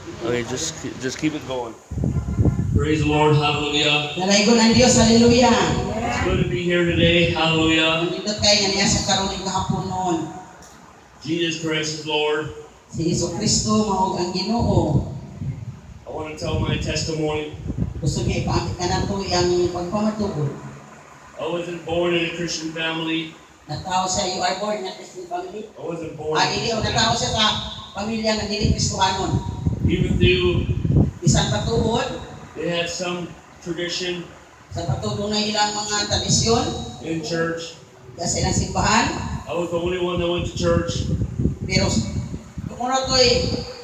Okay, just keep it going. Praise the Lord, hallelujah. Nalaygon ang Diyos, hallelujah. It's good to be here today, hallelujah. Nandito kayo nga niya sa karoling kahapon noon. Jesus Christ is Lord. Si Hesus Kristo, maog ang Ginoo. I want to tell my testimony. Gusto niya ipakita na ito ang pagpamatugod. I wasn't born in a Christian family. Natao siya, you are born in a Christian family. I wasn't born. Dili, o natao siya sa pamilya ng dili Kristohanon. Even though Bisan patuod, they had some tradition sa patuod na ilang mga tradisyon, in church, sa ilang simbahan, I was the only one that went to church. pero kung ano ito'y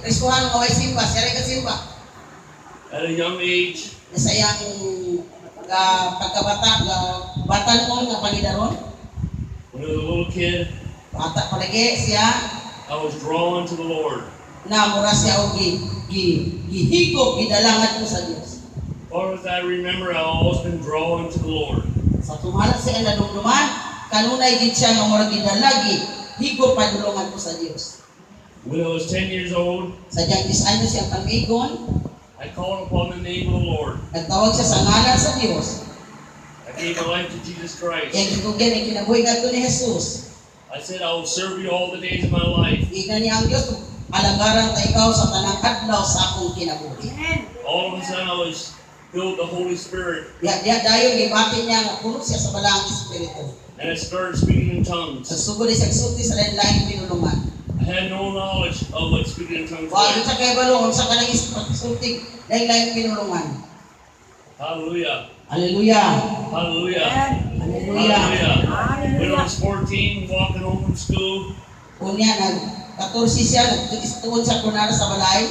Kristohanon, maway simba, siya rin kasimba. At a young age, Sa iyang pagkabata, bata noon nga pangidaron, when I was a little kid, bata palagi siya, I was drawn to the Lord. na mura siya o gihigop, gidalangan mo sa Diyos. As far as I remember, I've always been drawn to the Lord. Sa tumalan siya nadumduman, kanunay gid siya nga mura gidalagi, higop padulungan mo sa Diyos. When I was 10 years old, Sa diyang 10 anyos siyang pamigon, I called upon the name of the Lord. nagtawag siya sa ngalan sa Diyos. I gave my life to Jesus Christ. Yang gitugyan ang kinabuhi nga ni Jesus. I said, I will serve you all the days of my life. Ika niya ang Diyos, alagaran ta ikaw sa tanang adlaw sa akong kinabuhi. All of a sudden, I was filled with the Holy Spirit, Diya dayon gibati niya nga puno siya sa balang espiritu. and I started speaking in tongues. Sa sugod siya sulti sa lain-lain pinulungan. I had no knowledge of what speaking in tongues Wa was. sa kay balong sa kanang sulti lain-lain pinulungan. Hallelujah. Hallelujah. Hallelujah. Hallelujah. Hallelujah. When I was 14, walking home from school, Unya nag 14 siya nagtuon sa kunara sa balay.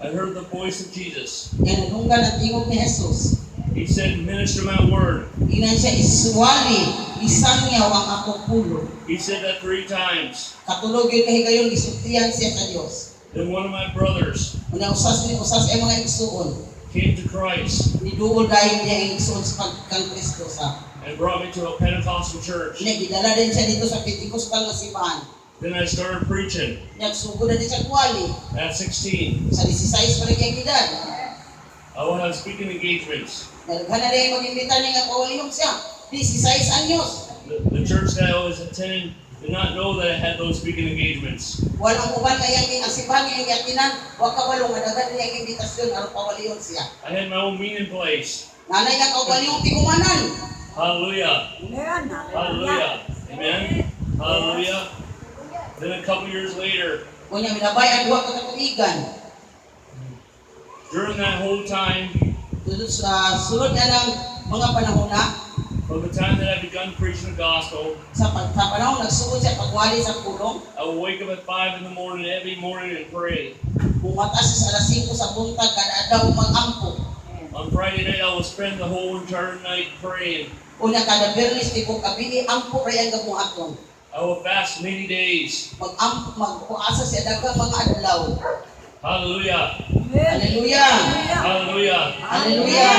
I heard the voice of Jesus. Yan nunggan ang tingog ni Jesus. He said, minister my word. Inan siya isuwali, isangyaw ang akong pulo. He said that 3 times. Katulog yun kahigayon gisultihan siya sa Dios. Then one of my brothers Unya usas ay mga igsuon. came to Christ Niduol dayon niya ang igsuon sa pagkang Kristo sa. and brought me to a Pentecostal church. Unya gidala din siya dito sa Pentecostal nga simbahan. Then I started preaching Nagsugod na din siya kuwali. at 16. Sa 16 pa rin kaya edad. I would have speaking engagements. Nalaghan na rin mag-imbita niya nga kawalihong siya. 16 anyos. The church that I was attending did not know that I had those speaking engagements. Walang uban kaya ang simbahan niya ang yatinan. Huwag kabalo nga dagan niya ang imbitasyon aron kawalihong siya. I had my own meeting place. Nanay nga kawalihong tigumanan. Hallelujah. Hallelujah. Amen. Hallelujah. Then a couple years later, Kunya minabay ang duha ka katuigan. during that whole time, Dito sa sulod na ng mga panahon na, from the time that I begun preaching the gospel, sa panahon nagsugod siya pagwali sa pulong, I would wake up at 5 in the morning every morning and pray. bumatas siya sa alas 5 sa buntag kada adlaw mag-ampo. On Friday night, I would spend the whole entire night praying. Unya kada Bernes di ko kabili ampo ray ang gabuhaton. I would fast many days. Mag-ampo magpuasa siya daghang mga adlaw. Hallelujah. Hallelujah. Hallelujah. Hallelujah.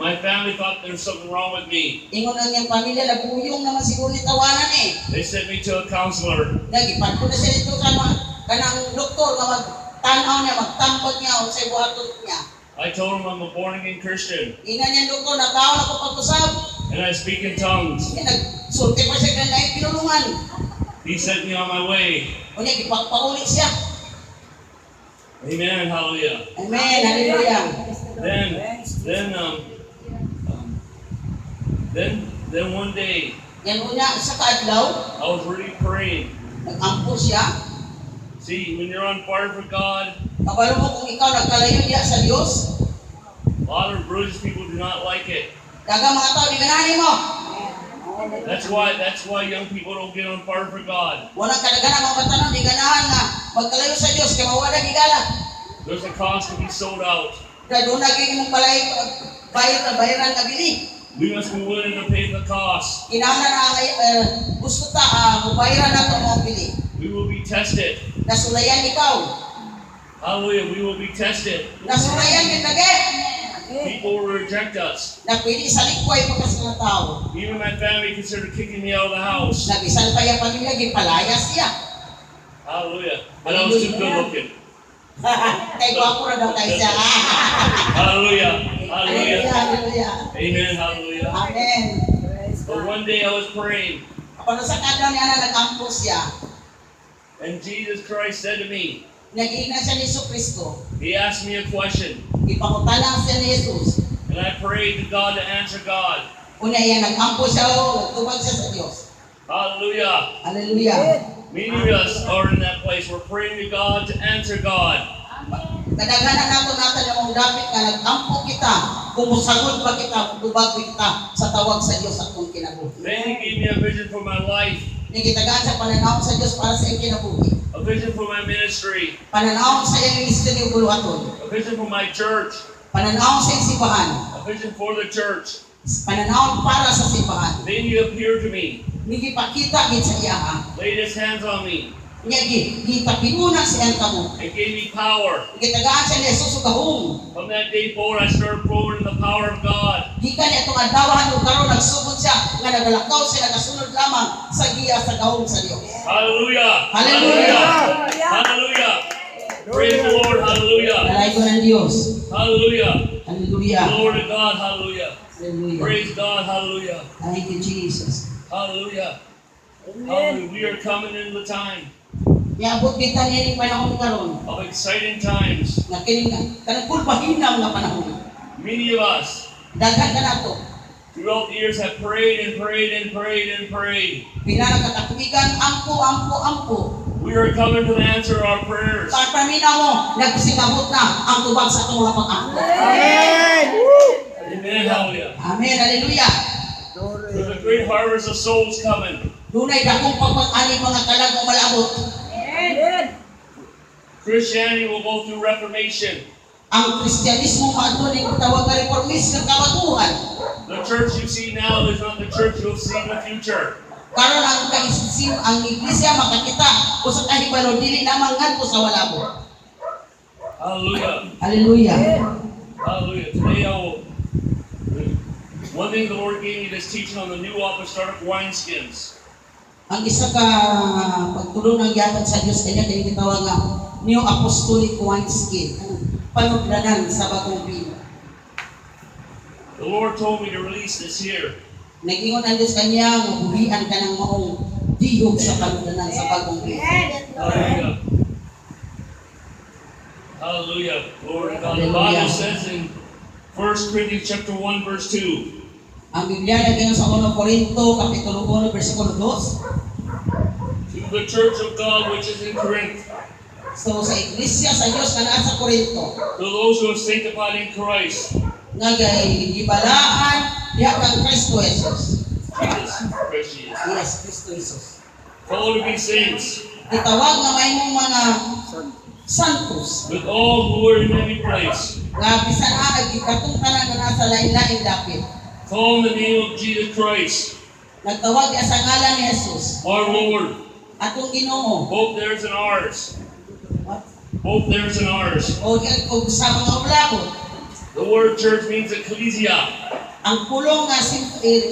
My family thought there was something wrong with me. Ingon ang iyang pamilya nabuyong naman siguro ni tawanan eh. They sent me to a counselor. Nagipan ko na siya dito sa kanang doktor nga magtanaw niya, magtambag niya o sa buhaton niya. I told him I'm a born-again Christian, Ina niya doktor, natawa na ko pag-usap. and I speak in tongues. Nagsulti pa siya kanang pinulungan. He sent me on my way. Unya gipagpauli siya. Amen. Hallelujah. Amen. Hallelujah. Then one day, Yan unya sa kaadlaw, I was really praying. nag-ampo siya. See, when you're on fire for God, Kabalo mo kung ikaw nagkalayo diya sa Dios, a lot of religious people do not like it. daga mga tao di ganahan mo. That's why young people don't get on fire for God. Walang kadaghanan mga batanon di ganahan nga magkalayo sa Dios kay mawala gigala. There's a cost to be sold out. Kaya doon na gyud imong balay bayaran nga bili. We must be willing to pay the cost. Kinahanglan na gusto ta mubayaran nato mo bili. We will be tested. Nasulayan ikaw. Hallelujah. We will be tested. Nasulayan gyud lagi. People will reject us. Na pwede sa likway pa kasi mga tao. Even my family considered kicking me out of the house. Nabisan pa yung pamilya, gipalaya siya. Hallelujah. But I was too good looking. Kay gwapo ra daw kay siya. Hallelujah. Hallelujah, Hallelujah. hallelujah. Amen. Hallelujah. Amen. But one day I was praying, Kung sa kadlaw niya na nag-ampo siya, and Jesus Christ said to me, nag-iina siya ni Kristo. He asked me a question, Ipangutalang siya ni Jesus. and I prayed to God to answer God. Una iya nag-ampo siya o tubag siya sa Diyos. Hallelujah. Hallelujah. Many of us are in that place. We're praying to God to answer God. Kadaghanan natin yung mga dapit nga nag-ampo kita, kung musagot ba kita, tubag kita sa tawag sa Diyos atong kinabuhi. Then He gave me a vision for my life, Nagitagaan sa pananaw sa Diyos para sa iyong kinabuhi. a vision for my ministry, Pananaw sa iyong ministry o buluhaton. a vision for my church, Pananaw sa iyong simbahan. a vision for the church. Pananaw para sa simbahan. Then He appeared to me, Nagipakita gid sa iya ha. laid His hands on me, Nga gitapinuna sa iyang kamo. and gave me power. Nagitagaan sa ni Jesus o gahong. From that day forward, I started growing in the power of God. Gikan niya itong adlawan o karon nagsugod siya nga nagalakaw siya nagasunod lamang sa giya sa gahong sa Dios. Hallelujah! Hallelujah! Hallelujah! Praise the Lord! Hallelujah! Dalay ko ng Diyos. Hallelujah! Hallelujah. Glory to God! Hallelujah! Hallelujah. Praise God! Hallelujah! Thank you, Jesus. Hallelujah! Hallelujah! We are coming into the time Niabot kita niya ni panahon karon. of exciting times. Nga kining kanang kulbahinam nga panahon. Many of us Daghan ka nato. throughout the years have prayed and prayed and prayed and prayed. Pinala katatuigan ampo. We are coming to the answer of our prayers. Pagpamina mo, nagsigabot na ang tubag sa atong mga pag-ampo. Amen. Hallelujah. Amen. Hallelujah. There's a great harvest of souls coming. Dunay dakong pagpag-ani mga kalag o malabot. Christianity will go through reformation. Ang Kristyanismo maadto ning tawag nga reformism kabatuhan. The church you see now is not the church you'll see in the future. Karon ang iglesia makakita usa ka hibalo dili lamang ngadto sa walabo. Hallelujah. Hallelujah. Hallelujah. Today one thing the Lord gave me this teaching on the new apostolic wineskins. Ang isa ka pagtulong ng gihatag sa Dios kanya kay gitawag nga New Apostolic Wineskin. Panugdanan sa bagong pino. The Lord told me to release this here. Nagingon ang Diyos kanya nga buhian ka ng maong dihog sa panugdanan sa bagong pino. Hallelujah. Hallelujah. Glory to God. The Hallelujah. Bible says in 1 Corinthians chapter 1 verse 2. Ang Biblia lagi sa 1 Corinto kapitulo 1 bersikulo 2. To the church of God which is in Corinth, So sa iglesia sa Dios nga naa sa Corinto, to those who are sanctified in Christ, nga gibalaan diha kang Kristo Jesus. Christ Jesus, Yes, Kristo Jesus. called to be saints, Gitawag nga mayong mga santos with all who are in every place. nga bisan gikatong tanan nga nasa lain-laing dapit. Call in the name of Jesus Christ, Nagtawag niya sa ngalan ni Jesus. our Lord. Atong Ginoo. Both theirs and ours. What? Both theirs and ours. O sa mga oblabo. The word church means ecclesia. Ang pulong nga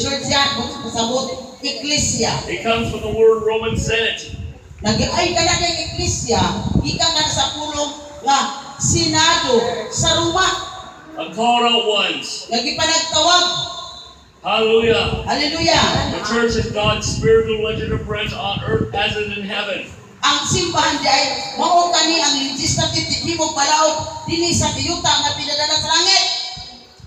church yan, kung pasabot, iglesia. It comes from the word Roman Senate. Nag-ay ka na kay iglesia, ika ka na sa pulong nga Senado sa Roma. A called out ones. Nagipanagtawag. Hallelujah. Hallelujah. The church is God's spiritual legislative branch on earth as it is in heaven. Ang simbahan di ay mao kani ang legislative tibok balaod dinhi sa tiyuta nga pinadala sa langit.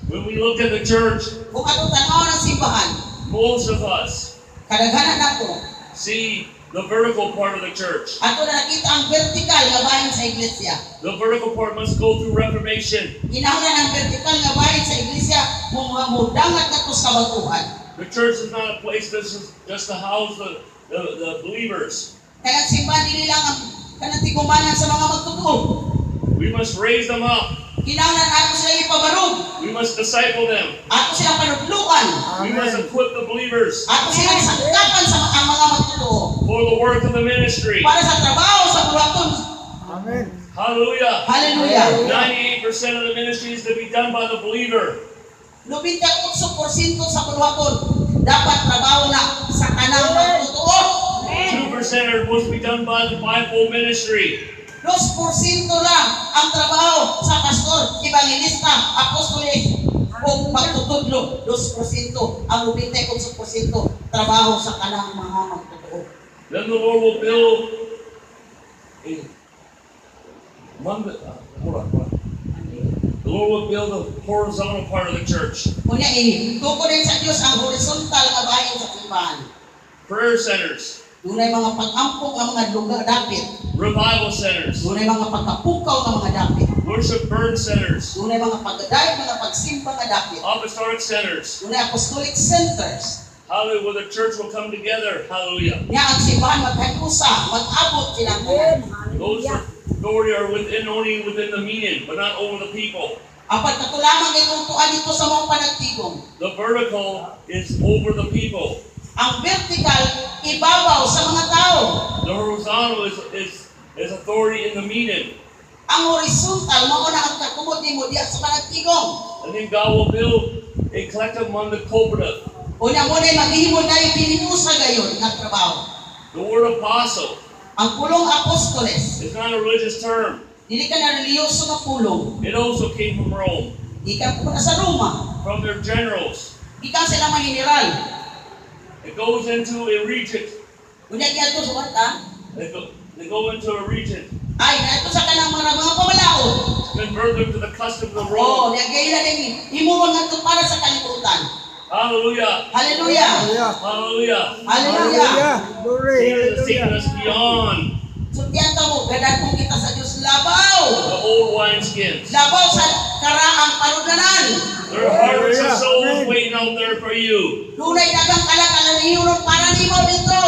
When we look at the church, Kung atong tanaw ng simbahan, most of us kadaghanan nato see the vertical part of the church. ato na nakita ang vertical nga bahin sa iglesia. The vertical part must go through reformation. Kinahanglan ang vertical nga bahin sa iglesia mudangat nato sa kabatuhan. The church is not a place just to house the believers. Kaya ang simbahan dili lang ang kanang tigumanan sa mga magtutuo. We must raise them up. Kinahanglan ato sila ipabarog. We must disciple them. Ato sila panudluan. We must equip the believers Ato sila sangkapan sa ang mga magtutuo for the work of the ministry. para sa trabaho sa bulaton. Hallelujah. Hallelujah. 98% of the ministry is to be done by the believer. 98% sa bulaton dapat trabaho na sa kanang magtutuo. 2% are supposed to be done by the fivefold ministry. 2% lang ang trabaho sa pastor, evangelista, apostolis, o magtutudlo. 2% ang 98% trabaho sa kanang mga magtutoo. Then the Lord will build a hold on. The Lord will build the horizontal part of the church. Kunya tukod din sa Dios ang horizontal nga bahin sa simbahan. Prayer centers, Dunay mga pag-ampong nga mga lugar dapit. revival centers, Dunay mga pagkapukaw nga mga dapit. worship burn centers, Dunay mga pagdaday, mga pagsimba nga dapit. apostolic centers. Dunay apostolic centers. Hallelujah, where the church will come together. Hallelujah. Nya ang simbahan magkakusa, mag-abot silang tanan. Those authority are only within the meeting, but not over the people. Apat katulaman itong tuan dito sa mga panagtigong. The vertical is over the people. Ang vertical, ibabaw sa mga tao. The horizontal is authority in the meeting. Ang horizontal, mauna ang kakumod ni mo diya sa panagtigong. And then God will build a collective among the cooperative. Una mo na maghihimo na yung pininusa gayon ng trabaho. The word apostle Ang pulong apostoles, is not a religious term. dili ka na reliyoso nga pulong. It also came from Rome, Di ka pumunta sa Roma. from their generals. Di ka sila mga general. It goes into a region. Unya diya to sa wata. They go into a region. Ay, nato sa kanang mga pamalaot. Convert them to the customs of Oh, Rome. nagayla din. Himuon nga to para sa kalibutan. Hallelujah. Hallelujah. Hallelujah. Hallelujah. Glory, Jesus is taking hallelujah. us beyond So tiyata mo, gadan kong kita sa Diyos labaw. the old wineskins. Labaw sa karaang panudanan. There are harvests of Hallelujah. souls Amen. waiting out there for you. Dunay dagang kalakalan hiyuron para nimo dito.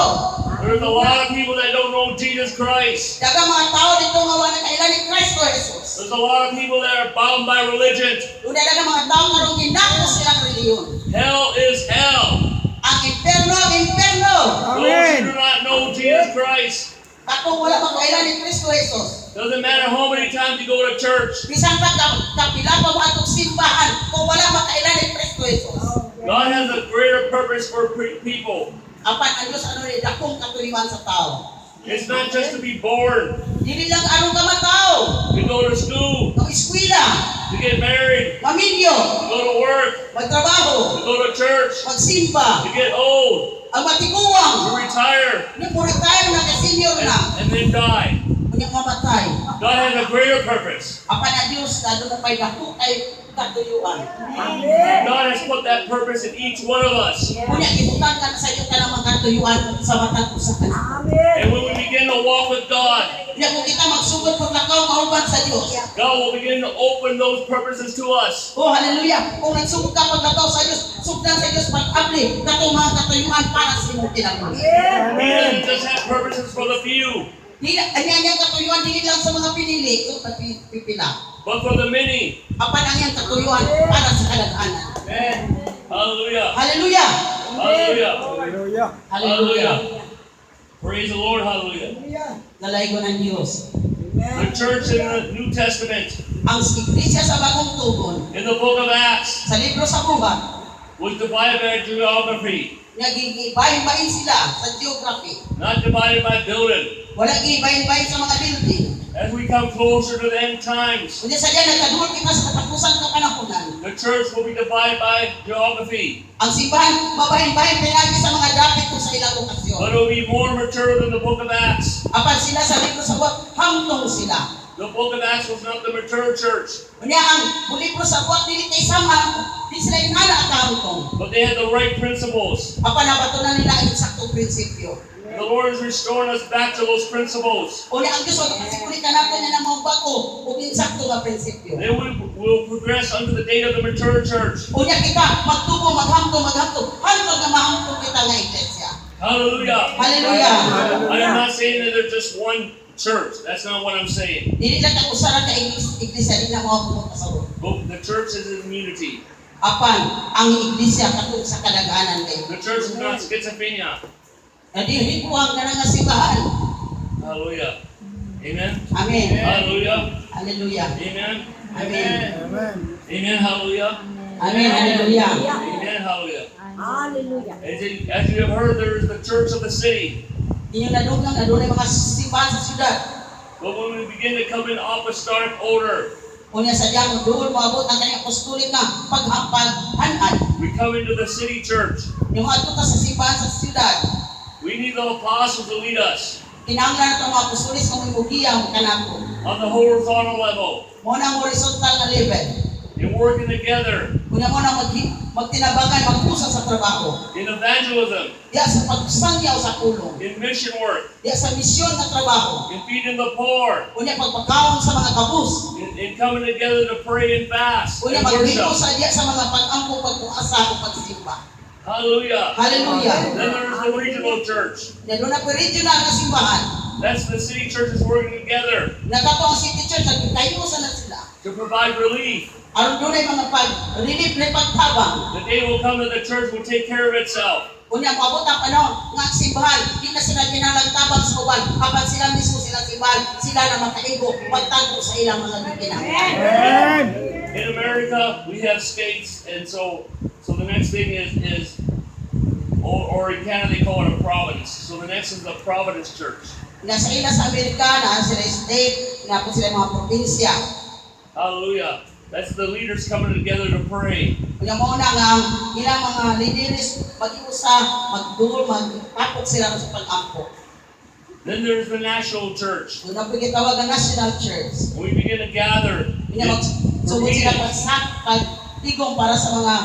There's a lot of people that don't know Jesus Christ. Dagang mga tao dito nga wala kailan ni Kristo Jesus. There's a lot of people that are bound by religion. Dunay dagang mga tao nga ron ginako silang reliyon. Hell is hell. Ang imperno, imperno. Those Amen. who do not know Jesus Christ. Ako wala makailan ni Kristo Jesus. Doesn't matter how many times you go to church. Bisan pa kapila pa mo atong simbahan kung wala makailan ni Kristo Jesus. God has a greater purpose for people. Apan ang Diyos ano ni dakong katuliman sa tao. It's not just to be born, Dili lang anong ka matao. to go to school, Ng eskwela, to get married, mamilyo, to go to work, magtrabaho, to go to church, magsimba, to get old, ang matiguang. to retire, Ni puro tayo na ka-senior na. and then die. Kunya mamatay. God has a greater purpose. Apan ang Diyos kado na pa'y dako ay katuyuan. God has put that purpose in each one of us. Kunya gibutan ka sa iyo ka ng mga katuyuan sa matag usa ka na. And when we begin to walk with God, Kunya kung kita magsugod paglakaw kauban sa Diyos. God will begin to open those purposes to us. Oh, hallelujah. Kung nagsugod ka paglakaw sa Diyos, sugdan sa Diyos pag-abli katong mga katuyuan para sa imong kinahanglan. He doesn't just have purposes for the few, Dili anyang katuyuan dili lang sa mga pinili, so pipila. but for the many. Apan ang iyang katuyuan para sa kalagaanan. Hallelujah. Hallelujah. Hallelujah. Hallelujah. Hallelujah. Praise the Lord. Hallelujah. Lalay ko ng Diyos. The church in the New Testament, Ang iglesia sa bagong tugon, in the book of Acts, sa libro sa buhat, was divided by geography, nagigibayin-bayin sila sa geography. not divided by building. Wala gibayin-bayin sa mga building. As we come closer to the end times, Kunya sa diyan, nagkaduol kita sa katapusan ng kanahunan. the church will be divided by geography, Ang simbahan, mabahin-bahin pinagi sa mga dapit kung sa ilang lokasyon. but it will be more mature than the book of Acts. Apan sila sa libro sa buhat, hamtong sila. The book of Acts was not the mature church, Kunya ang libro sa buhat, dili kay sama, di sila inala at hamtong. but they had the right principles. Apan nabatunan nila ang eksaktong prinsipyo. The Lord is restoring us back to those principles. Kunya ang Diyos, kasi ka natin na mga bako o insakto nga prinsipyo. Then we will progress under the date of the mature church. Unya kita, magtubo, maghamto, hantod na mahamto kita nga iglesia. Hallelujah. Hallelujah. I am not saying that there's just one church. That's not what I'm saying. Dili lang ka usara ka iglesia, di na mga pumunta sa Lord. But the church is in unity. Apan, ang iglesia katong sa kadaghanan kayo. The church is not schizophrenia. Dili po ang kanang simbahan. Hallelujah. Amen. Amen. Hallelujah. Hallelujah. Amen. Amen. Amen. Amen. Hallelujah. Amen. Hallelujah. Amen. Hallelujah. Hallelujah. As you have heard, there is the church of the city. Inyong nadugang na doon ay mga simbahan sa syudad. But when we begin to come in apostolic order, Unya sa diyang doon moabot ang kanyang apostolik nga paghampag-hanan. we come into the city church. Yung ato ta sa simbahan sa siyudad, We need the apostles to lead us kinahanglan nato mga apostolis nga mimugiyang kanato. on the horizontal level Mo na horizontal nga level. in working together Unya mo na magtinabangan, magpusa sa trabaho. in evangelism, Diya sa pagsangyaw sa kulong. in mission work, Diya sa misyon nga trabaho. in feeding the poor, Unya pagpakaon sa mga kabus. in coming together to pray and fast Unya and magbiko worship. sa diya sa mga pag-ampo, pagpuasa o pagsimba. Hallelujah. Hallelujah. Then there's the regional church. Diya doon na po regional nga simbahan. That's the city churches working together Nakato ang city church, nagkayusan na sila. to provide relief. Aron doon ay mga pag-relief na pagtabang. The day will come that the church will take care of itself. Unya maabot ang panahon nga ang simbahan, di na sila kinalagtabang sa uban. Apan sila mismo sila simbahan, sila na makaigo, magtago sa ilang mga ginagawa. In America, we have states, and so the next thing is or in Canada they call it a province. So the next is the Providence Church. Nasa ila sa Amerika, na sila state, na po sila mga probinsya. Hallelujah. That's the leaders coming together to pray. Unya mo na nga ang ilang mga leaders mag-iusa, magdul, magpapot sila sa pag-ampo. Then there's the national church. Doon na po gitawag ang National Church. We begin to gather Unya for magsugod sila meetings, pagtigong para sa mga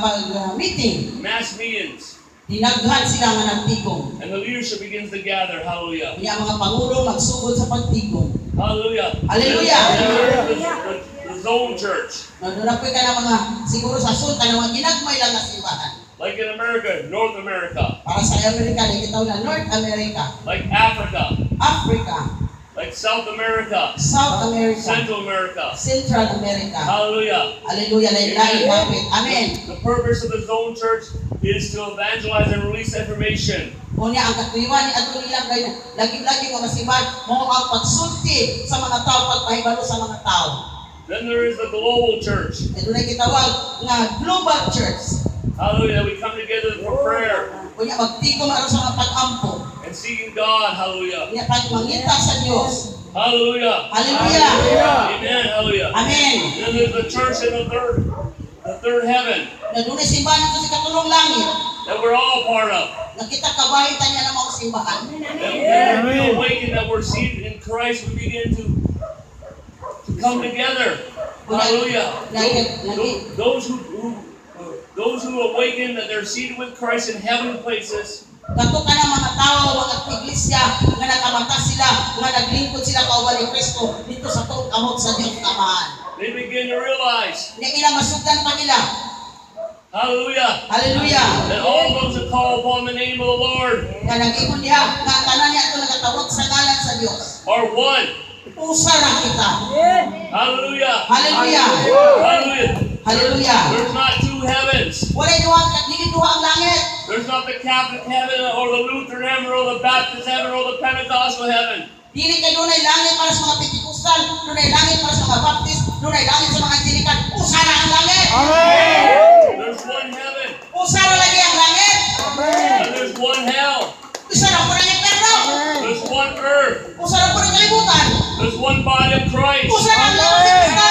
pag-meeting. mass meetings, Dinaghan sila nga nagtigong. and the leadership begins to gather. Hallelujah. Unya mga pangulo magsugod sa pagtigong. Hallelujah. Hallelujah. Then there's the zone church. Doon na po ka na mga siguro sa sultan na mga ginagmay lang na simbahan. Like in America, North America, Para sa Amerika, nakitaw na North America, like Africa, Africa, like South America, South America, Central America. Central America. Hallelujah. Hallelujah, lain-lain namin. Amen. The purpose of the zone church is to evangelize and release information. Kunya ang katuiwan ni ato nilang ganyan, lagi-lagi mga simbahan, mo ang pagsulti sa mga tao, pagpahibalo sa mga tao. Then there is the global church. E doon ay kitawag nga Global Church. Hallelujah. We come together for prayer Kunya magtigom aron sa mga pag-ampo. and seeking God. Hallelujah. Kunya pagmangita sa Dios. Hallelujah. Hallelujah. Amen. Hallelujah. Amen. Then there's the church in the third heaven Na doon ay simbahan ito sa katulong langit. that we're all part of. Nakita kabahin tanya ng mga simbahan. That we awaken, that we're seated in Christ, we begin to come together. Hallelujah. Those who awaken that they're seated with Christ in heavenly places, Kato ka ng mga tao, mga iglesia, nga nakamata sila, nga naglingkod sila kauban ni Kristo dito sa tuong kamot sa Diyos Amahan. they begin to realize, Nga ilang masugdan pa nila. hallelujah, Hallelujah. that all those who call upon the name of the Lord Nga nag-ingon diha, nga tanan niya ito nagatawag sa ngalan sa Diyos. are one. Usa ra kita. Hallelujah. Hallelujah. Hallelujah. Hallelujah. There's not two heavens. Walay dili duha ang langit. There's not the Catholic heaven or the Lutheran heaven or the Baptist heaven or the Pentecostal heaven. Dili kay dunay langit para sa mga Pentecostal, dunay langit para sa mga Baptist, dunay langit sa mga Angelican. Usa ra ang langit. There's one heaven Usa ra lagi ang langit. and there's one hell. Usa ra po ang inferno. There's one earth. Usa ra po ang kalibutan. There's one body of Christ. Usa ra ang lawas ng Kristo.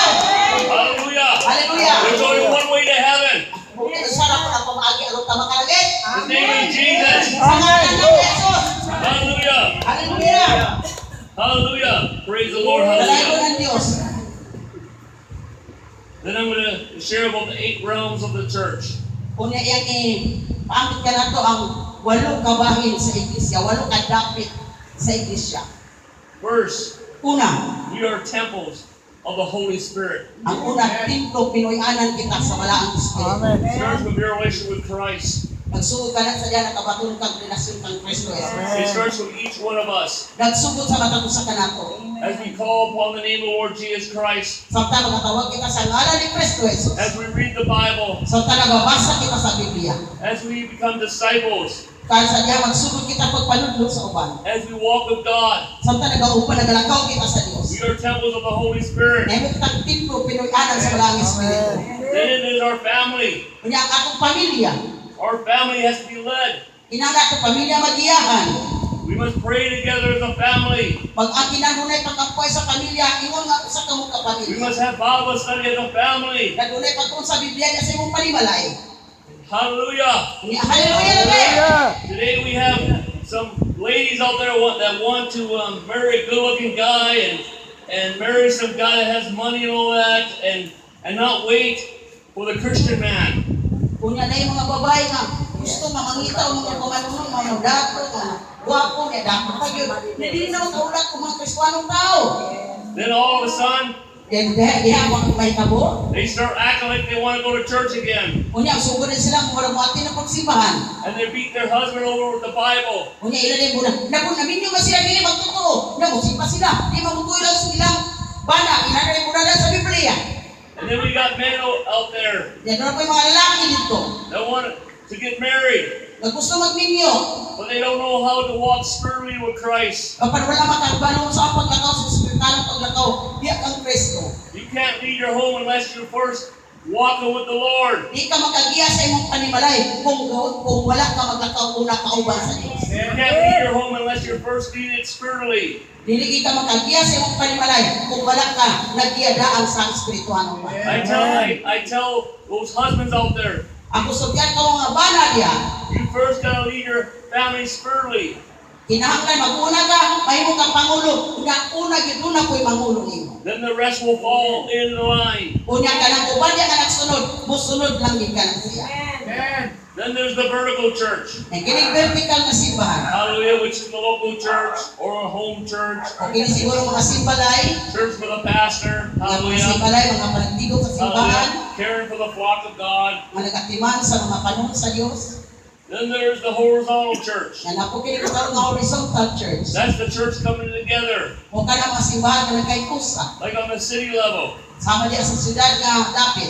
Hallelujah. Hallelujah. There's only one way to heaven. Usa ra po ang pamaagi aron ta makalagit. His name is Jesus. Sa ngalan ng Jesus. Hallelujah. Hallelujah. Hallelujah. Praise the Lord. Dalago Hallelujah. ng Diyos. Then I'm going to share about the 8 realms of the church. Kunya yang paamit ka na to ang walong kabahin sa iglesia, walong kadapit sa iglesia. First, Una, we are temples of the Holy Spirit. ang unang templo Pinoy-anan kita sa Malaang Espiritu. It starts with your relationship with Christ. Nagsugod ka na sa diyan nakabaton kang relasyon kang Kristo Jesus. It starts with each one of us. Nagsugod sa matag usa ka nato. As we call upon the name of the Lord Jesus Christ, Samtang magatawag kita sa ngalan ni Kristo Jesus. as we read the Bible, Samtang nagbabasa kita sa Biblia. as we become disciples, Kaya sa diyan magsugod kita pagpanudlo sa uban. as we walk with God, Samtang nagaupan nagalakaw kita sa Dios. we are temples of the Holy Spirit. Nemo kitang templo Pinoy-anan sa Malaang Espiritu. Then it is our family. Kunya ang atong pamilya, Our family has to be led. inanga atong pamilya magiyahan. We must pray together as a family. Pag-aki na nunay pagkapoy sa pamilya, ingon nga usa ka mo ka We pamilya. must have Bible study as a family. Nagdunay pagtuon sa Biblia niya sa imong panimalay. Hallelujah. Hallelujah na kayo. Today we have some ladies out there that want to marry a good-looking guy and marry some guy that has money and all that and not wait for the Christian man. Kunya na yung mga babae nga gusto nga mangita o mga kumanunong, mga dato, mga guwapo niya, dato pa yun. Hindi na magkaulat kung mga Kristiyanong tao. Then all of a sudden, Diha mga mahitabo. they start acting like they want to go to church again. Kunya, sugod na sila kung walang muati na pagsimbahan. And they beat their husband over with the Bible. Kunya, ilan din muna. Namin yung sila, hindi magtotoo. Namusimba sila. Di magutuloy lang sa ilang bana. Ilan rin muna lang sa Biblia. And then we got men out there Yan na po yung mga lalaki dito. that want to get married, Na gusto magminyo. but they don't know how to walk spiritually with Christ. Kapag wala makagbalong sa paglakaw sa spiritualong paglakaw, diya kang Kristo. You can't lead your home unless you're first walking with the Lord. Di ka makagiya sa imong panimalay kung wala ka maglakaw kung nakauban sa Diyos. You can't lead your home unless you're first leading spiritually. Dili ka makagiya sa imong panimalay kung wala ka nagiyadaan sa espirituhanong I bagay. tell those husbands out there, Ako sugyan ka mga bana diya. you first gotta lead your family spiritually. Kinahanglan mag-una ka, mahimo kang pangulo. Una gyud na ko'y mangulo nimo. Then the rest will fall in line. Unya ka nang uban diya ka nagsunod, musunod lang gid ka nang siya. Then there's the vertical church. Ang kining vertical na simbahan. Hallelujah, which is the local church or a home church. O kini siguro mga simbalay, Church with a pastor. mga Hallelujah. simbalay, mga panagtigok sa simbahan, Hallelujah. Caring for the flock of God. mga nagatiman sa mga panahon sa Dios. Then there's the horizontal church. Yan na po kini katawag nga horizontal church. That's the church coming together, O ka na mga simbahan na nagkaikusa. like on the city level. Sama diya sa siyudad nga dapit.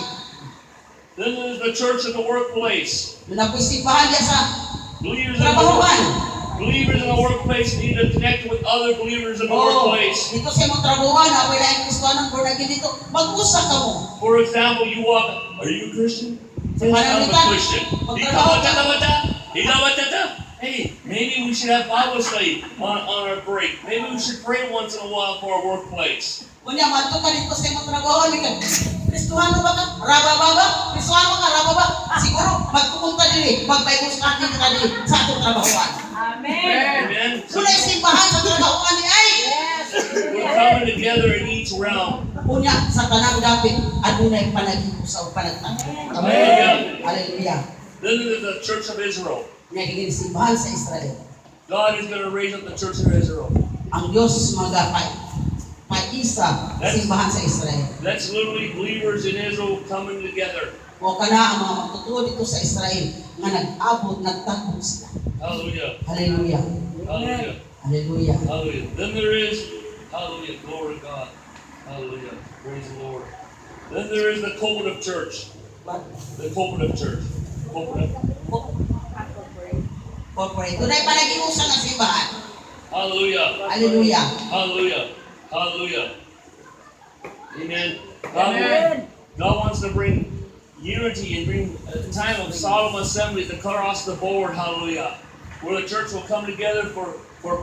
Then there's the church in the workplace. Doon na po'y simbahan diya sa Believers in the, trabahuan. believers in the workplace need to connect with other believers in the Oh, workplace. dito sa imong trabahuan, ako ilang Kristiyanon, born again dito, mag-usa ka mo. For example, you walk, are you a Christian? Yes, I'm a Christian. Hey, maybe we should have Bible study on our break. Maybe we should pray once in a while for our workplace. Kunya, manto ka dito sa imong trabahuan, Kristiyanon ba ka? Rababa? Kristiyanon ka, rababa? Siguro, magpupunta din mag-Bible study ka din sa atong trabahuan. Amen. So Kung simbahan sa trabahuan ni ay, we're coming together in each realm. kunya, sa tanang dapit, adunay panag-iusaw, panagtanong. Amen. Hallelujah. Then there's the Church of Israel. Nagiging simbahan sa Israel. God is going to raise up the Church of Israel. Ang Diyos paisa simbahan sa Israel. That's literally believers in Israel coming together. O kana ang mga magtutuo dito sa Israel nga nag-abot, nagtagpo sila. Hallelujah. Hallelujah. Hallelujah. Hallelujah. Hallelujah. Then there is, hallelujah, glory to God. Hallelujah. Praise the Lord. Then there is the cooperative church. But, The cooperative church. Cooperative. corporate. Doon ay panag-iusa ng simbahan. Hallelujah. Hallelujah. Hallelujah. Hallelujah. Amen. God wants to bring unity and bring a time of solemn assemblies across the board. Hallelujah. Where the church will come together for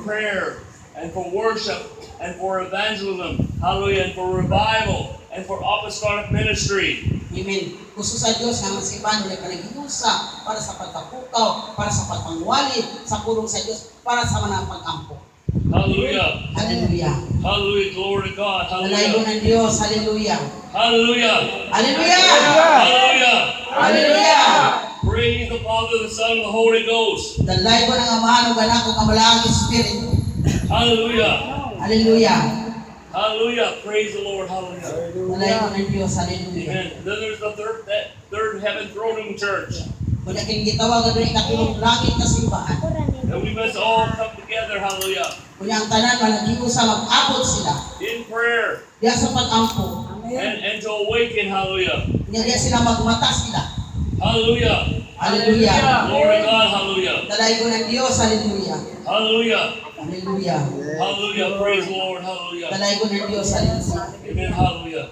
prayer and for worship and for evangelism. Hallelujah. And for revival and for apostolic ministry. Amen. Gusto sa Diyos nga ang simbahan doon ay panag-iusa para sa pagkapukaw, para sa pagpangwali, sa pulong sa Diyos, para sa mga pag-ampo. Hallelujah. Hallelujah. Hallelujah. Glory to God. Nalaygo Hallelujah. ng Diyos. Hallelujah. Hallelujah. Hallelujah. Hallelujah. Hallelujah. Praise the Father, the Son, and the Holy Ghost. Nalaygo ng Amahan ng Anak ng Kamalaang Espiritu. Hallelujah. Hallelujah. Hallelujah. Praise the Lord. Hallelujah. Nalaygo ng Diyos. Hallelujah. Amen. Then there's the third heaven throning church. Kung naking gitawag doon ikatulong langit na simbahan. And we must all come together. Hallelujah. Kung ang tanan manag-iusa mag-abot sila. In prayer. Diya sa pag-ampo. And to awaken. Hallelujah. Diya sila magmata sila. Hallelujah. Hallelujah. Glory to God. Hallelujah. Nalaygo ng Diyos. Hallelujah. Hallelujah. Hallelujah. Hallelujah. Praise the Lord. Hallelujah. Nalaygo ng Diyos. Hallelujah. Amen. Hallelujah.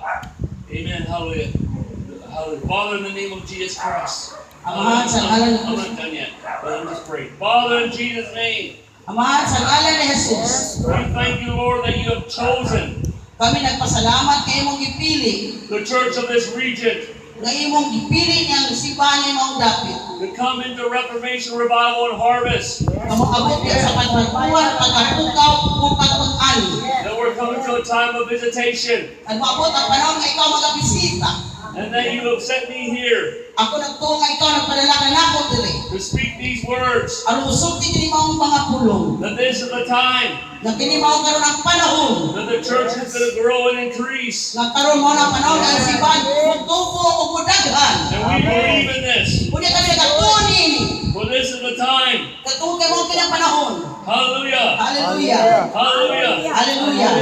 Amen. Hallelujah. Hallelujah. Father, in the name of Jesus Christ. Amahan sa ngalan ng I'm not done yet, but I'm just praying. Father, in Jesus' name, Ama, sa ngalan ni Jesus, We thank you, Lord, that you have chosen kami nagpasalamat kay imong gipili, the church of this region nga imong gipili niyang simbahan ni Maong Dapit. to come into Reformation, Revival, and Harvest. Nga moabot ka sa pagbaguan, pagkapukaw, ug pag-ani. That we're coming to a time of visitation. At moabot ang panahon nga ikaw magabisita. And that you have sent me here Ako nagtuo nga ikaw nagpadala ka nako diri. to speak these words. Aron musulti kini maong mga pulong. That this is the time Nga kini mao karon ang panahon. that the church is going to grow and increase. Nga karon mo na panahon nga ang simbahan magtubo ug mudaghan. And we believe in this. Unya kami nagatuo nini. For this is the time. Katuo kay mo kini ang panahon. Hallelujah. Hallelujah. Hallelujah. Hallelujah.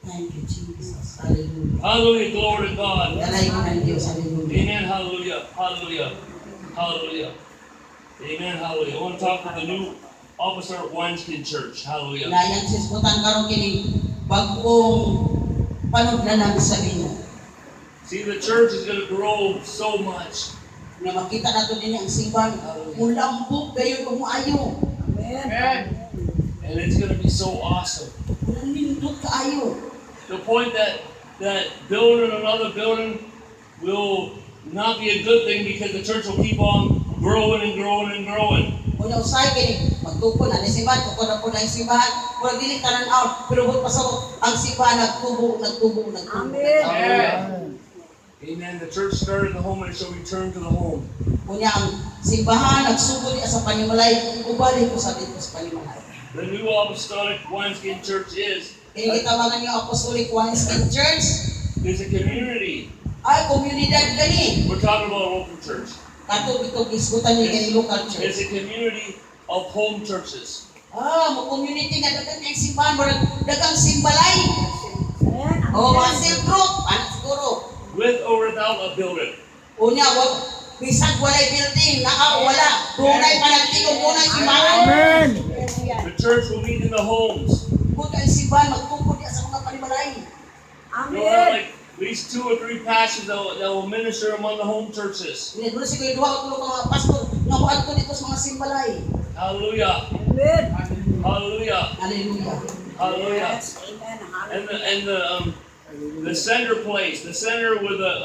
Thank you, Jesus. Hallelujah. Hallelujah. Glory to God. Dalay ko ng Diyos. Hallelujah. Amen. Hallelujah. Hallelujah. Hallelujah. Amen. Hallelujah. I want to talk to the new officer at Wineskin Church. Hallelujah. Nayan sisbutan karon kini bagong panudlanan sa inyo. See, the church is going to grow so much. Na makita nato din ang simbahan mulambog gayon ug maayo. And it's going to be so awesome. Ulang nindot kaayo. The point that building another building will not be a good thing because the church will keep on growing and growing and growing. Unya usay kini magtupo na ni simbahan ko na po na simbahan. Wala dili tanan out pero wag pasabot ang simbahan nagtubo. Hallelujah. Amen. The church started in the home and it shall return to the home. Unya ang simbahan nagsugod diha sa panimalay ubalik ko sa dito sa panimalay. The new apostolic Wineskin Church is Kini gitawangan niyo Apostolic Wineskin Church a community. ay komunidad kani. We're talking about a local church. Kato ito gisgutan ni kani local It's church. a community of home churches. Mo community nga dagang ang simbahan murag dagang simbalay. Mga cell group, ano siguro. With or without a building. Unya wag bisag walay building, wala. Dunay panagtigom, dunay simbahan. The church will meet in the homes. Kung ang simbahan magtungkol diha sa mga panimalay. You'll have like at least 2 or 3 pastors that will minister among the home churches. Unya dulo siguro duha o tulo ka mga pastor nga moadto dito sa mga simbalay. Hallelujah. Hallelujah. Hallelujah. Hallelujah. And the center place, the center where the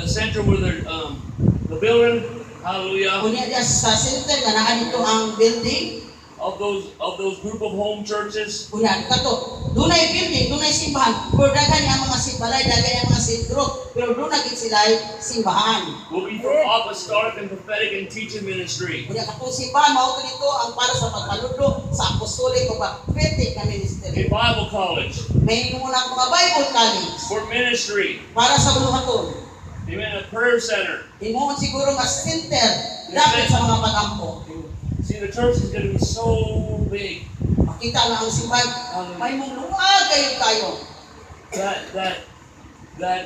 center where the building, hallelujah, Unya diha sa center nga naa dito ang building. of those group of home churches, Unya kato dunay building, dunay simbahan. Pero daghan ang mga simbalay, daghan ang mga cell group. Pero dunay gid sila simbahan. will be for apostolic and prophetic and teaching ministry. Unya katong simbahan mao dito ang para sa pagpaludlo sa apostolic o prophetic na A ministry. Bible college May muna mga Bible college for ministry. para sa buluhaton. Amen. A prayer center. Imo siguro nga center dapat sa mga pagampo. See, the church is going to be so big Makita na ang simbahan may mong luwag kayo. that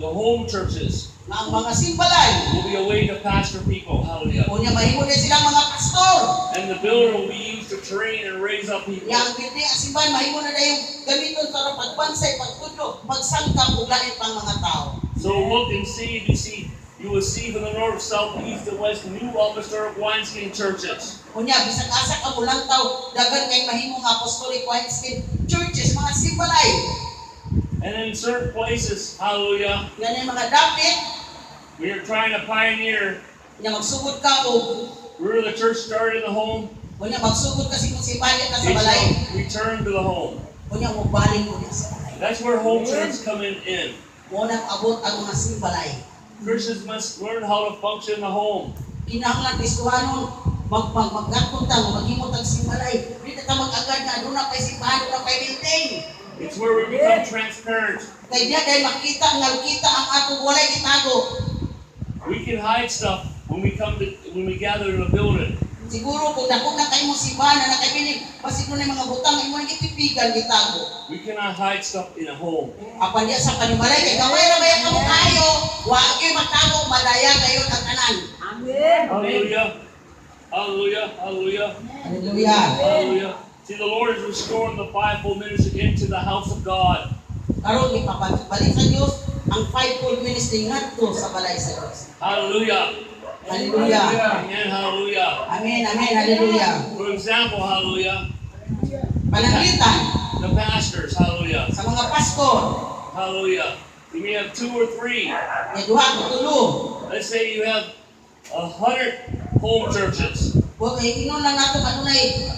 the home churches Na ang mga simbalay will be a way to pastor people. Hallelujah. unya mahimo na sila mga pastor. And the building will be used to train and raise up people. Yang building ang simbahan mahimo na dayong gamiton para pagbansay, pagtudlo, magsangkap ug lain pang mga tao. So look and see, you will see from the north, south, east, and west new apostolic wineskin churches. Unya bisag asa ka mulang taw dagan kay mahimong apostolic wineskin churches mga simbalay. And in certain places, hallelujah, Yan ang mga dapit we are trying to pioneer nga magsugod ka og where the church started in the home, unya magsugod kasi kung simbahan ka sa it balay. shall return to the home. Unya mo balik mo diha sa balay. That's where home church come in. Mo nang abot ang mga simbalay. Christians must learn how to function in the home. Kinahanglan Kristohanon maggatong ta maghimot ang simbalay. Dili ta mag-agad nga aduna pay simbahan, aduna pay building. It's where we become transparent. Kay diya kay makita nga kita ang atong walay gitago. We can hide stuff when we gather in a building. Siguro kung dako na kay mo simbahan na nakabiling, pasig na mga butang imo na gitipigan gitago. We cannot hide stuff in a home. Apan diya sa panimalay kay gamay ra ba kamo kayo, wa gyud matago malaya kayo ang tanan. Hallelujah. Hallelujah. Hallelujah. Hallelujah. Hallelujah. See, the Lord is restoring the fivefold ministry into the house of God. Karon ipabalik sa Dios ang fivefold ministry ngadto sa balay sa Dios. Hallelujah. Hallelujah. Amen. Hallelujah. Amen, amen, hallelujah. For example, hallelujah, Pananglitan the pastors, hallelujah, sa mga pastor, hallelujah. You may have 2 or 3. nga duha o tulo. Let's say you have 100 home churches Huwag ay inon lang nato kanunay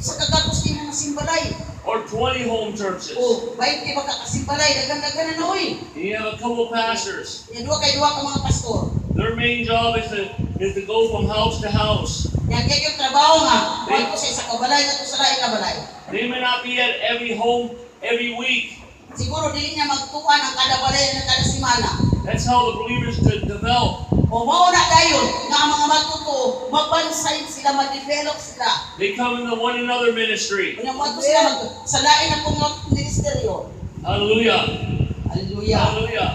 sa kagapos ni mga simbalay. or 20 home churches. O, baik di ba kakasimbalay, dagan-dagan na oy. And you have a couple pastors. Nga duha ka mga pastor. Their main job is to go from house to house. Nga kaya yung trabaho nga, huwag ko sa isa kabalay na to sa lain na balay. They may not be at every home every week. Siguro dili niya magtuan ang kada balay na kada simana. That's how the believers develop. O mao na dayon nga ang mga matuto, mabansay sila, ma-develop sila. They come into one another ministry. Kung mo sila sa lain na pong ministeryo. Hallelujah. Hallelujah. Hallelujah.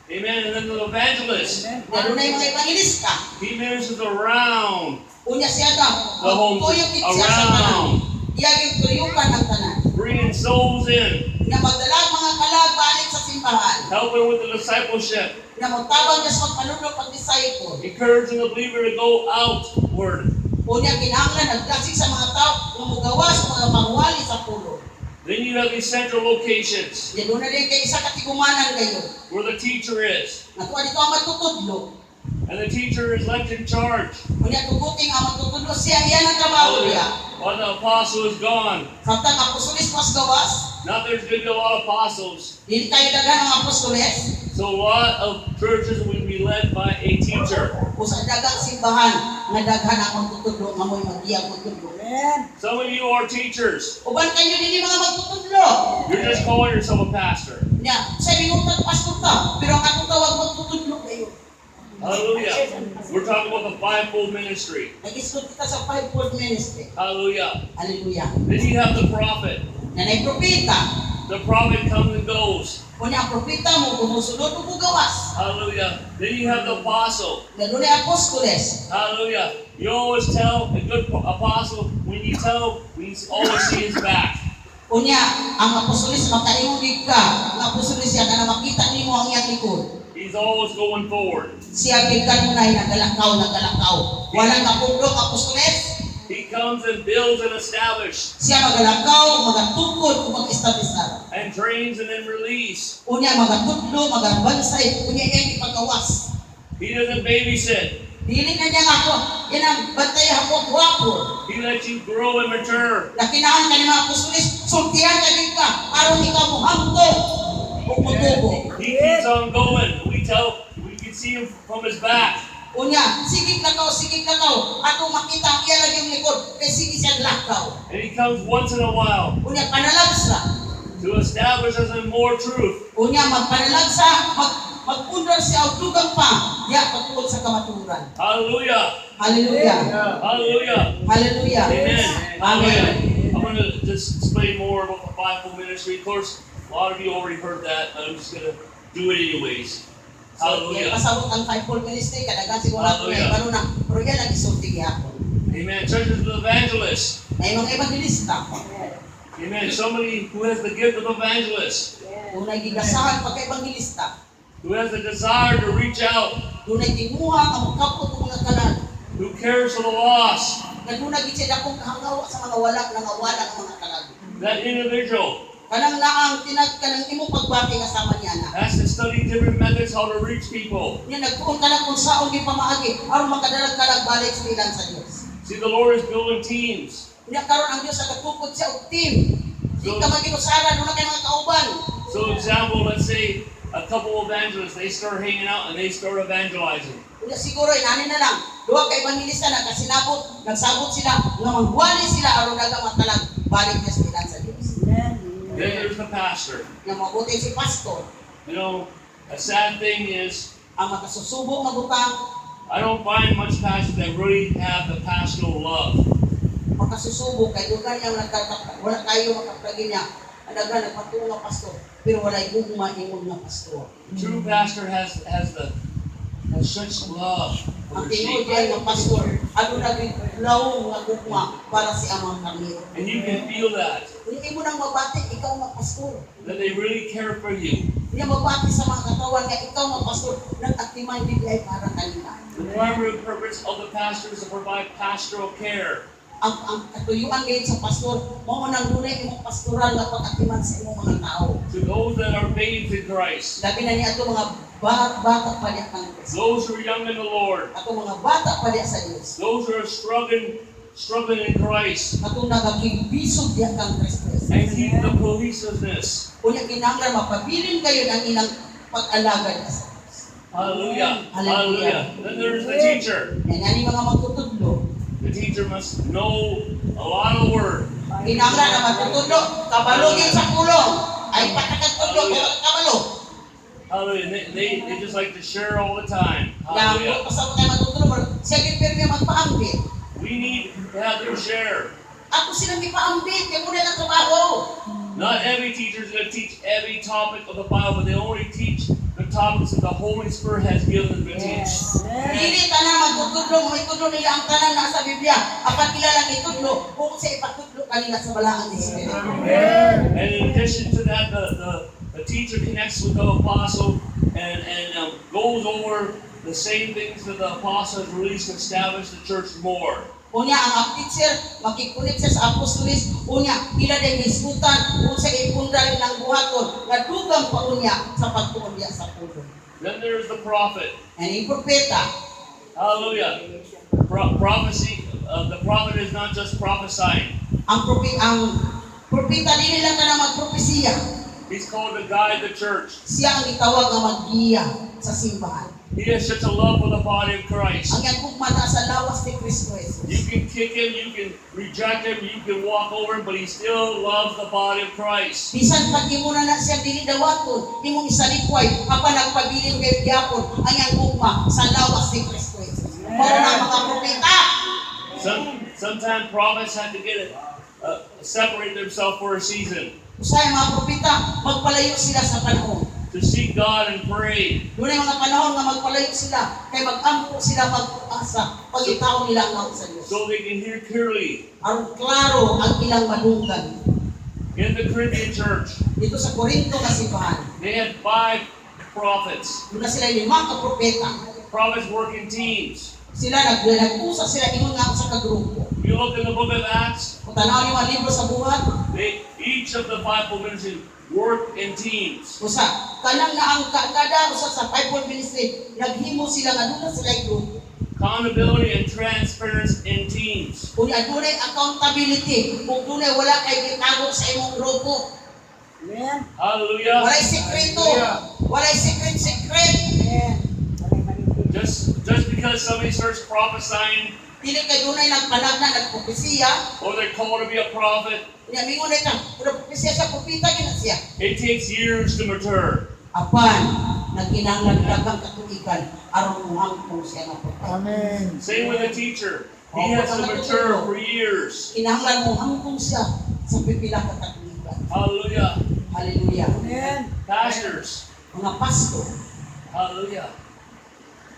Amen. And then the evangelist, Nga doon ay mga evangelista. he ministers around, Unya siya ka, The home- magtuyok siya sa tanan. around. Iya yung tuyukan ng tanan. bringing souls in, Nga magdalag mga kalag balik sa simbahan. helping with the discipleship, Nga magtabang niya sa magpanunod pag-disciple. encouraging the believer to go outward. Unya kinahanglan nagdasig sa mga tao nga mugawas sa mga pangwali sa pulo. Then you have these central locations Nga doon na din kay isa katigumanan kayo. where the teacher is. Natuwa dito ang matutudlo. And the teacher is left in charge. Unya tuguting ang matutudlo siya iyan ang trabaho niya. While the apostle is gone. Samtang apostolis mas gawas, Not there's going to be a lot of apostles. dili kayo daghan ang apostoles. So a lot of churches will be led by a teacher. Usa dagang simbahan nga daghan ang magtutudlo nga mo'y magiyang magtudlo. Some of you are teachers. Uban kayo dili mga magtutudlo. You're just calling yourself a pastor. Nya, sa minutag pastor ta, pero ang atong tawag magtutudlo kayo. Hallelujah. We're talking about the fivefold ministry. Nag-iskud kita sa fivefold ministry. Hallelujah. Hallelujah. Then you have the prophet. Nanay propeta. The prophet comes and goes. Kunya ang propeta mo gumusulod o gawas. Hallelujah. Then you have the apostle. Nga doon ay apostoles. Hallelujah. You always tell a good apostle when you always see his back. Kunya, ang apostoles makaimong gid ka. Ang apostoles siya kana makita nimo ang iyang likod. He's always going forward. Siya gid kanunay nagalakaw. Walang kapundok apostoles. He comes and builds and establishes Siya magalakaw, magatugod, ug mag-establishar. and trains and then release. Unya magatudlo, magabansay, unya iyang ipagawas. He doesn't babysit. Dili na niya ako, inang bantay ako guwapo. He lets you grow and mature. Nakinaan ka ni mga apostoles, sultihan ka din ka, aron ikaw mo hangtong ug mutubo. He keeps on going. We can see him from his back. Unya, sigig lakaw, ato makita ang iya lang yung likod, kay sige siya lakaw. And he comes once in a while Unya, panalagsa. to establish us in more truth. Unya, magpanalagsa, magpundar siya o dugang pa, ya patungkol sa kamaturan. Hallelujah. Hallelujah. Hallelujah. Hallelujah. Amen. Amen. I'm going to just explain more about the fivefold ministry. Of course, a lot of you already heard that, but I'm just going to do it anyways. So, Hallelujah. pasabot ang fivefold ministry, kadagan siguro nato na Hallelujah. ibaro na, pero yan ang isulti ako. Amen. Churches of evangelists. Na yung mga evangelista, Amen. Somebody who has the gift of evangelist, kung nagigasahan pagka-evangelista, who has the desire to reach out, kung nagtinguha ang kapot ng mga kanan, who cares for the lost. na doon nagitsid akong kahangawa sa mga wala ng mga kalag. That individual Kanang naang kanang imong pagbati kasama niya na. has to study different methods how to reach people. Niya nagtuon ka lang kung saan di pamaagi, aron makadalag kalag balik sa ilan sa Dios. See, the Lord is building teams. Niya karon ang Dios sa katukod siya og team. Di ka maginusaran doon na kay mga kauban. So, example, let's say a couple of evangelists, they start hanging out and they start evangelizing. Kunya siguro inani na lang, duha ka evangelista na kasinabot, nagsabot sila nga magwali sila aron daga matalag balik niya sa ilan sa Dios. Then there's the pastor. Nga mabuti si pastor, You know, a sad thing is, ang makasusubok nga butang, I don't find much pastors that really have the pastoral love. makasusubok kay dugan yang wala kayo makaplagi niya. Adaga nagpatuo nga pastor, pero wala gugma ingon nga pastor. True pastor has such love for Ang his tingod sheep. yan nga pastor, ano naglaw nga gugma para si amang kami. And you can feel that Hindi mo nang mabati, ikaw nga pastor. they really care for you. Niya mabati sa mga katawan nga ikaw mga pastor nag-atiman din ay para kanila. The primary purpose of the pastor is to provide pastoral care. Ang katuyuan ngayon sa pastor, mao nang dunay imong pastoral nga pag-atiman sa imong mga tao. To those that are babes in Christ. Labi na niya ato mga bata pa diya kang Kristo. Those who are young in the Lord. Ato mga bata pa diya sa Dios. Those who are struggling in Christ. Ato nagakibisog diya kang Kristo. And keep the cohesiveness. Kunya kinahanglan mapabilin kayo ng ilang pag-alagad sa Dios. Hallelujah. Hallelujah. Then there's the teacher. Yan ani mga magtutudlo. The teacher must know a lot of the word. Kinahanglan na magtutudlo, kabalo gyud sa pulong. Ay patakatudlo kabalo. Hallelujah. They just like to share all the time. Yang Hallelujah. pasal tayo matutulog, siya gipirmi magpaambit. We need to have them share. Ako sila gipaambit, kaya muna ng trabaho. Not every teacher is going to teach every topic of the Bible, but they only teach the topics that the Holy Spirit has given them to teach. Dili tanan magtutudlo, mo itudlo nila ang tanan na sa Biblia. Apan kilalang itudlo, kung sa ipatudlo kanila sa balaan ni Espiritu. And in addition to that, the teacher connects with the apostle and goes over the same things that the apostle has released to establish the church more. Unya ang teacher makikunik siya sa apostolis, unya ila din iskutan kung sa ipundal ng buhaton nga dugang pa unya sa pagtuon niya sa pulo. Then there's the prophet. And yung propeta, Hallelujah. Prophecy. The prophet is not just prophesying. ang propeta dili lang na magpropesiya. He's called to guide the church. Siya ang itawag nga maggiya sa simbahan. He has such a love for the body of Christ. Ang yan kung sa lawas ni Kristo Jesus. You can kick him, you can reject him, you can walk over him, but he still loves the body of Christ. Bisan pag imo na siya dili dawaton, imong isalikway, apan nagpabilin kay gyapon ang yang ugma sa lawas ni Kristo Jesus. Mao na mga propeta. Sometimes prophets have to separate themselves for a season Usay mga propeta magpalayo sila sa panahon. to seek God and pray. Dunay mga panahon nga magpalayo sila kay mag-ampo sila pag-asa pagitaw nila ang sa Dios. So they can hear clearly. Aron klaro ang ilang madunggan. In the Corinthian church, Dito sa Korinto nga simbahan, they had 5 prophets. muna sila 5 ka propeta. Prophets work in teams. Sila nag-usa sila ingon nga sa kagrupo. If you look in the book of Acts, Kung tanaw niyo ang libro sa buhat, each of the 5 ministries work in teams. usa kanang na ang kada usa sa fivefold ministry naghimo sila nga duna sila grupo. Accountability and transparency in teams. Kung adunay accountability, kung dunay wala kay gitago sa imong grupo. Amen. Hallelujah. Walay sekreto. Walay secret. Amen. Just because somebody starts prophesying Dili kay dunay nagpanagna nagpropesiya, or they're called to be a prophet, unya mingon na ka, pero propesiya sa propeta gina siya. it takes years to mature. Apan nagkinahanglan daghang katuigan aron mohangko siya nga propeta. Amen. Same with a teacher. He has to mature for years. Kinahanglan mohangko siya sa pipila ka katuigan. Hallelujah. Hallelujah. Amen. Pastors. Mga pastor, Hallelujah.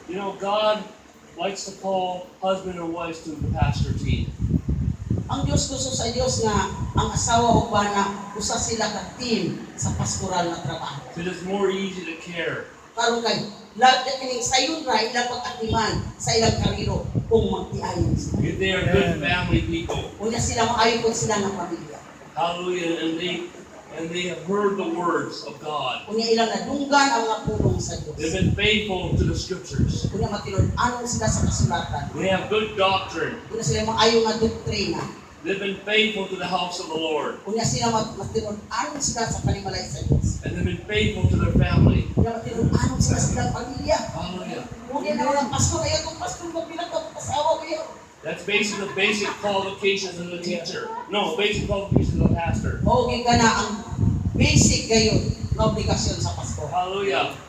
You know, God likes to call husband and wives to the pastor team. ang Dios gusto sa Dios nga ang asawa ug bana usa sila ka team sa pastoral na trabaho. Because it's more easy to care. Karon kay lahat kining sayon ra ilang pag-atiman sa ilang kariro kung magtiayon sila. If they are good family people. Unya sila maayo pud sila nga pamilya. Hallelujah. And they have heard the words of God. Unya ilang nadunggan ang mga pulong sa Dios. They've been faithful to the scriptures. Unya matinud-anon sila sa kasulatan. They have good doctrine. Unya sila maayo nga doktrina. They've been faithful to the house of the Lord. Unya sila matinud-anon sila sa panimalay sa Dios. And they've been faithful to their family. Unya matinud-anon sila sa ilang pamilya. Hallelujah. Unya na mga pastor ayo tong pastor magbilang ka pasawa kayo. That's basically the basic qualifications of the teacher. No, basic qualifications of the pastor. Mao gyud kana ang basic gayon nga obligasyon sa pastor. Hallelujah.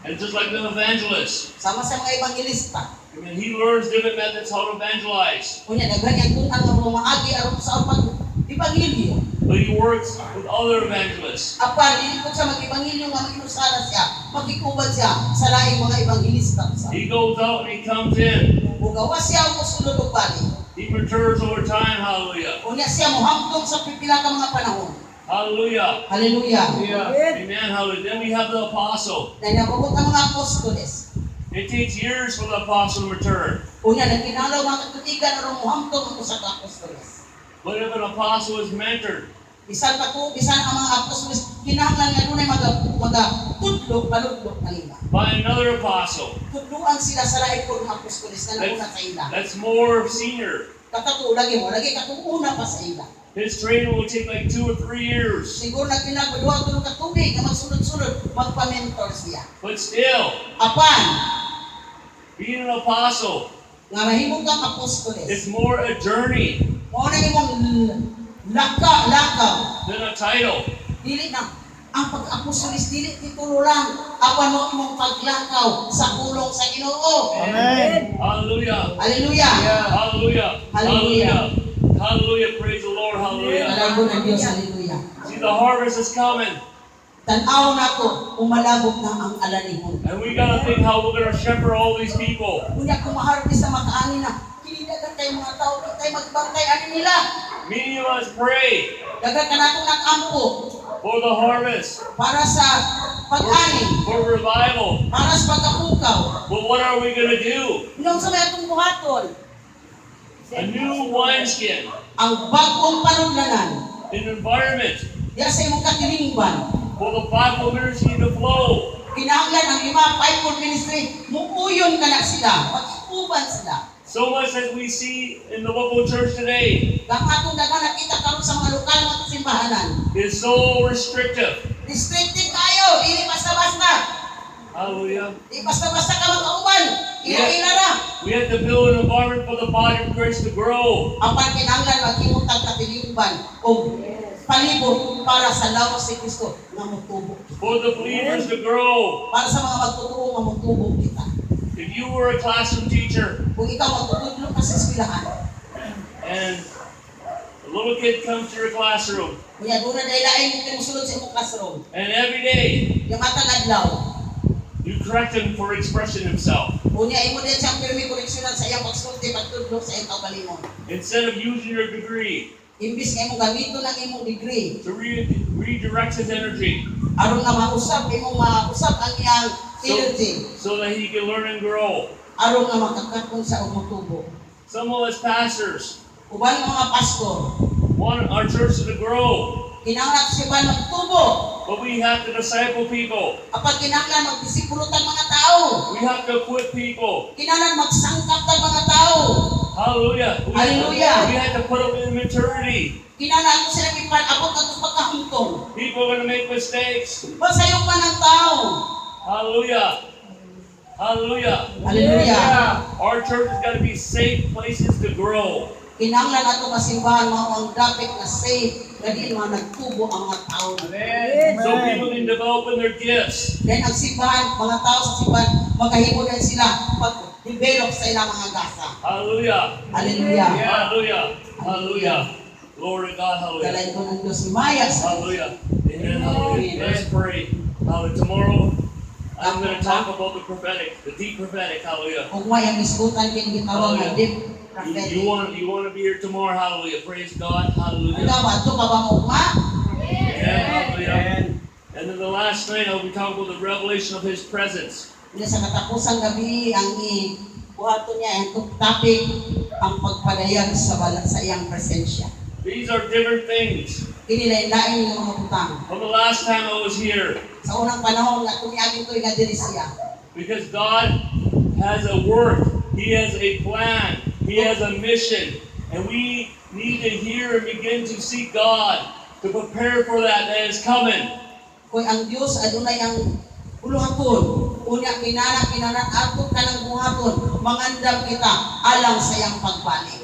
And just like the evangelist, Sama sa mga ebangelista. I mean, he learns different methods how to evangelize. Unya daghan yang kung ang mga maagi aron sa pag ebanghelyo. But he works with other evangelists. Apan dili ko sa mag-ebanghelyo nga maginusara siya, magikubad siya sa laing mga ebangelista. He goes out and he comes in. Ugawa siya og sulod og bali. He matures over time. Hallelujah. Unya siya mohangtong sa pipila ka mga panahon. Hallelujah. Hallelujah. Amen. Hallelujah. Then we have the apostle. Na nabukot ang mga apostoles. It takes years for the apostle to return. Unya nagkinalaw mga katutigan aron mohamtong ang usa ka apostoles. But if an apostle is mentored, Bisan pa to, bisan ang mga apostoles kinahanglan nga dunay tudlo paludlo kanila. by another apostle, Tudloan sila sa lain po ng apostoles na nauna sa ila. that's more senior. Katato lagi katuuna pa sa ila. His training will take like 2 or 3 years. Siguro na pinagduha tulong ka tubig na magsunod-sunod magpa-mentor siya. But still, Apan being an apostle nga mahimong kang apostoles. is more a journey Mao na imong lakaw. than a title. Dili na ang pag-apostoles dili titulo lang. Apan mo imong paglakaw sa pulong sa Ginoo. Amen. Hallelujah. Hallelujah. Hallelujah. Hallelujah. Hallelujah. Praise the Lord. Hallelujah. Malabog ang Diyos. Hallelujah. See, the harvest is coming. Tanaw nato umalabog na ang alanihon. And we got to think how we're going to shepherd all these people. Unya kung maharvest sa makaani na, kinidagan tayo mga tao, tayo magbantay ani nila. Many of us pray Dagan ka nato ng kampo for the harvest, para sa pag-ani, for revival. para sa pagkapukaw. But what are we going to do? Nung sa may atong buhaton, A new wineskin, ang bagong panudlanan, an environment diya sa imong katilingban, for the fivefold ministry to flow. kinahanglan ang lima fivefold ministry, muuyon ka na sila, mag-uban sila. So much as we see in the local church today Ang atong dagan nakita karon sa mga lokal nga simbahanan, is so restrictive. restricted kayo, dili basta-basta. Hallelujah. Di basta-basta ka mag-auban. Ila-ila na. We have to build an environment for the body of Christ to grow. Apan kinahanglan maghimutang katilingban o palibot para sa lawas ni Kristo nga motubo. For the believers to grow. Para sa mga magtutuo nga motubo kita. If you were a classroom teacher Kung ikaw magtutudlo ka sa eskwelahan, and a little kid comes to your classroom, kunya doon na dahil mo musulod sa imong classroom. and every day Yung matang adlaw, you correct him for expressing himself, kunya imo din siyang pirmi koneksyonan sa iyang pagsulti pagtudlo sa iyang kaugalingon. instead of using your degree Imbis nga imong gamiton ang imong degree, to redirect his energy aron nga mausap ang iyang energy, so that he can learn and grow. aron nga makakatong sa umutubo. Some of us pastors Uban mga pastor, want our church to grow, kinahanglan si Juan magtubo. but we have to disciple people. Kapag kinahanglan magdisipulo tang mga tao, We have to equip people. kinahanglan magsangkap tang mga tao. Hallelujah. Hallelujah. We have to put them in maturity. Kinahanglan ko sila ipag-abot ng pagkahungtong. People are going to make mistakes. Masayong pa ng tao. Hallelujah. Hallelujah. Hallelujah. Our church has got to be safe places to grow. Kinahanglan ato kasimbahan mao ang dapat na safe nga di mga nagtubo ang mga tao. So people can develop in their gifts. Then ang simbahan, mga tao sa simbahan, magkahimo din sila pag-develop sa ilang mga gasa. Hallelujah. Hallelujah. Hallelujah. Hallelujah. Glory to God. Hallelujah. Dalain ko ng Diyos ni Maya sa Hallelujah. Amen. Hallelujah. Let's pray. Hallelujah. Tomorrow, I'm going to talk about the prophetic, the deep prophetic. Hallelujah. kung may ang isgutan kini gitawag nga deep prophetic. You want to be here tomorrow. Hallelujah. Praise God. Hallelujah. Ikaw, ato ka ba mo ma? Amen. Hallelujah. And then the last night, I'll be talking about the revelation of His presence. Hindi sa katapusang gabi, ang buhato niya, ang topic, ang pagpadayag sa iyang presensya. These are different things. Kinilain-lain ng mga butang. From the last time I was here, Sa unang panahon na tumiagin ko nga diri siya. because God has a work, He has a plan, He has a mission, and we need to hear and begin to seek God to prepare for that is coming. Kung ang Diyos adunay ang uluhaton, unya kinanan ato ka ng buhaton, mangandam kita alang sa iyang pagbalik.